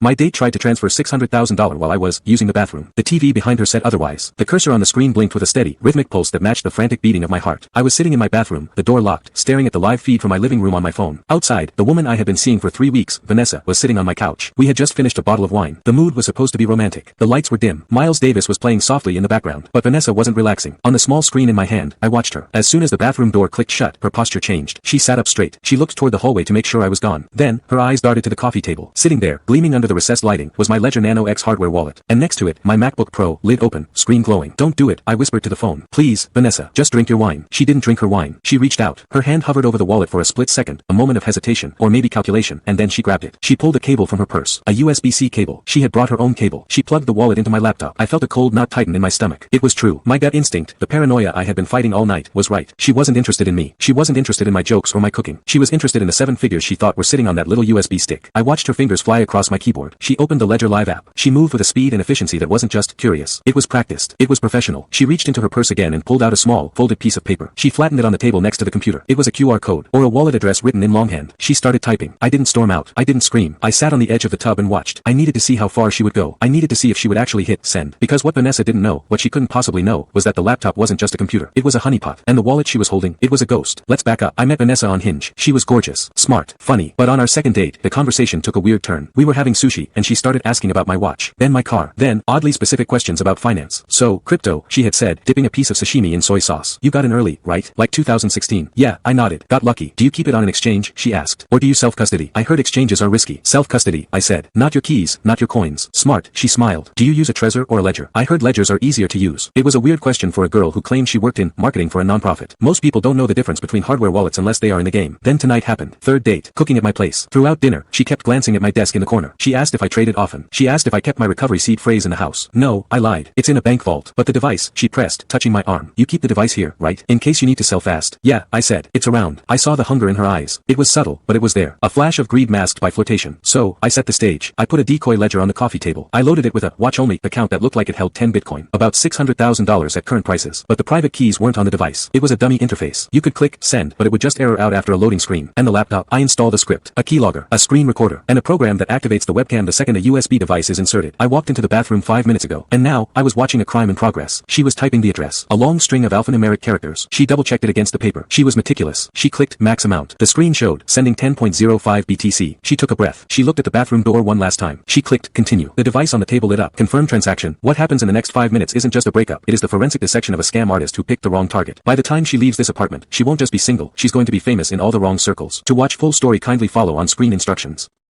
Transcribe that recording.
My date tried to transfer $600,000 while I was using the bathroom. The TV behind her said otherwise. The cursor on the screen blinked with a steady, rhythmic pulse that matched the frantic beating of my heart. I was sitting in my bathroom, the door locked, staring at the live feed from my living room on my phone. Outside, the woman I had been seeing for 3 weeks, Vanessa, was sitting on my couch. We had just finished a bottle of wine. The mood was supposed to be romantic. The lights were dim. Miles Davis was playing softly in the background. But Vanessa wasn't relaxing. On the small screen in my hand, I watched her. As soon as the bathroom door clicked shut, her posture changed. She sat up straight. She looked toward the hallway to make sure I was gone. Then, her eyes darted to the coffee table. Sitting there, gleaming under the recessed lighting, was my Ledger Nano X hardware wallet. And next to it, my MacBook Pro, lid open, screen glowing. Don't do it, I whispered to the phone. Please, Vanessa, just drink your wine. She didn't drink her wine. She reached out. Her hand hovered over the wallet for a split second, a moment of hesitation, or maybe calculation, and then she grabbed it. She pulled a cable from her purse. A USB-C cable. She had brought her own cable. She plugged the wallet into my laptop. I felt a cold knot tighten in my stomach. It was true. My gut instinct, the paranoia I had been fighting all night, was right. She wasn't interested in me. She wasn't interested in my jokes or my cooking. She was interested in the 7 figures she thought were sitting on that little USB stick. I watched her fingers fly across my keyboard. She opened the Ledger Live app. She moved with a speed and efficiency that wasn't just curious. It was practiced. It was professional. She reached into her purse again and pulled out a small, folded piece of paper. She flattened it on the table next to the computer. It was a QR code, or a wallet address written in longhand. She started typing. I didn't storm out. I didn't scream. I sat on the edge of the tub and watched. I needed to see how far she would go. I needed to see if she would actually hit send. Because what Vanessa didn't know, what she couldn't possibly know, was that the laptop wasn't just a computer. It was a honeypot. And the wallet she was holding, it was a ghost. Let's back up. I met Vanessa on Hinge. She was gorgeous, smart, funny. But on our second date, the conversation took a weird turn. We were having sushi, and she started asking about my watch, then my car, then, oddly specific questions about finance. So, crypto, she had said, dipping a piece of sashimi in soy sauce. You got in early, right? Like 2016. Yeah, I nodded. Got lucky. Do you keep it on an exchange? She asked. Or do you self-custody? I heard exchanges are risky. Self-custody, I said. Not your keys, not your coins. Smart, she smiled. Do you use a Trezor or a Ledger? I heard ledgers are easier to use. It was a weird question for a girl who claimed she worked in marketing for a nonprofit. Most people don't know the difference between hardware wallets unless they are in the game. Then tonight happened. Third date. Cooking at my place. Throughout dinner, she kept glancing at my desk in the corner. She asked if I traded often. She asked if I kept my recovery seed phrase in the house. No, I lied. It's in a bank vault. But the device, she pressed, touching my arm. You keep the device here, right? In case you need to sell fast. Yeah, I said. It's around. I saw the hunger in her eyes. It was subtle, but it was there. A flash of greed masked by flirtation. So, I set the stage. I put a decoy ledger on the coffee table. I loaded it with a watch-only account that looked like it held 10 Bitcoin. About $600,000 at current prices. But the private keys weren't on the device. It was a dummy interface. You could click send, but it would just error out after a loading screen. And the laptop, I installed a script, a keylogger, a screen recorder, and a program that activates the webcam the second a USB device is inserted. I walked into the bathroom 5 minutes ago, and now, I was watching a crime in progress. She was typing the address. A long string of alphanumeric characters. She double-checked it against the paper. She was meticulous. She clicked max amount. The screen showed, sending 10.05 BTC. She took a breath. She looked at the bathroom door one last time. She clicked continue. The device on the table lit up. Confirm transaction. What happens in the next 5 minutes isn't just a breakup. It is the forensic dissection of a scam artist who picked the wrong target. By the time she leaves this apartment, she won't just be single, she's going to be famous in all the wrong circles. To watch full story, kindly follow on screen instructions.